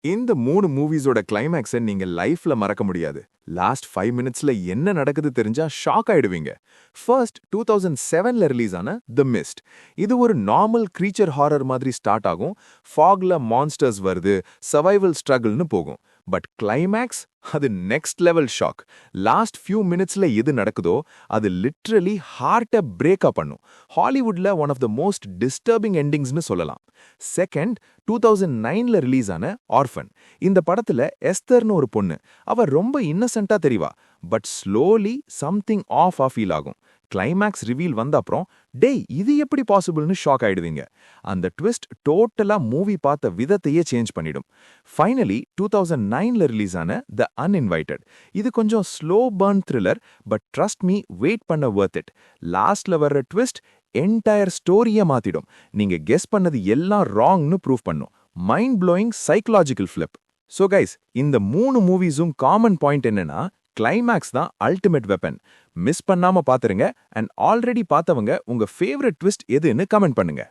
இந்த 3 மூவிஸோட கிளைமேக்ஸை நீங்க லைஃப்ல மறக்க முடியாது. லாஸ்ட் 5 மினிட்ஸ்ல என்ன நடக்குது தெரிஞ்சா ஷாக் ஆயிடுவீங்க. ஃபர்ஸ்ட் 2007ல ரிலீஸ் ஆன தி மிஸ்ட். இது ஒரு நார்மல் கிரீச்சர் ஹாரர் மாதிரி ஸ்டார்ட் ஆகும். ஃபாக்ல மான்ஸ்டர்ஸ் வருது, சர்வைவல் ஸ்ட்ரகிள்னு போகும். பட் கிளைமேக்ஸ் அது next level shock. Last few மினிட்ஸ்ல எது நடக்குதோ அது லிட்ரலி ஹார்ட்டை பிரேக்கப் பண்ணும். ஹாலிவுட்ல one of the most disturbing எண்டிங்ஸ்னு சொல்லலாம். செகண்ட் 2009ல ரிலீஸ் ஆன ஆர்ஃபன். இந்த படத்துல எஸ்தர்னு ஒரு பொண்ணு. அவ ரொம்ப இன்னசென்ட்டா தெரிவா. But slowly something off feel ஆகும். கிளைமேக்ஸ் ரிவீல் வந்த அப்புறம் டேய் இது எப்படி பாசிபிள்னு ஷாக் ஆயிடுவீங்க. அந்த ட்விஸ்ட் டோட்டலா மூவி பார்த்த விதத்தையே சேஞ்ச் பண்ணிடும். ஃபைனலி 2009ல ரிலீஸ் ஆன த அன்இன்வைட்டட். இது கொஞ்சம் slow burn thriller, but trust me wait பண்ண வர்த் இட். லாஸ்ட்ல வர்ற ட்விஸ்ட் என்டையர் ஸ்டோரியை மாத்திடும். நீங்க கெஸ் பண்ணது எல்லாம் ராங்னு ப்ரூவ் பண்ணும். Mind blowing psychological flip. So guys, இந்த 3 மூவிஸும் காமன் பாயிண்ட் என்னன்னா கிளைமேக்ஸ் தான் அல்டிமேட் வெப்பன். மிஸ் பண்ணாம பாத்துருங்க. அண்ட் ஆல்ரெடி பார்த்தவங்க உங்க ஃபேவரட் ட்விஸ்ட் எதுன்னு கமெண்ட் பண்ணுங்க.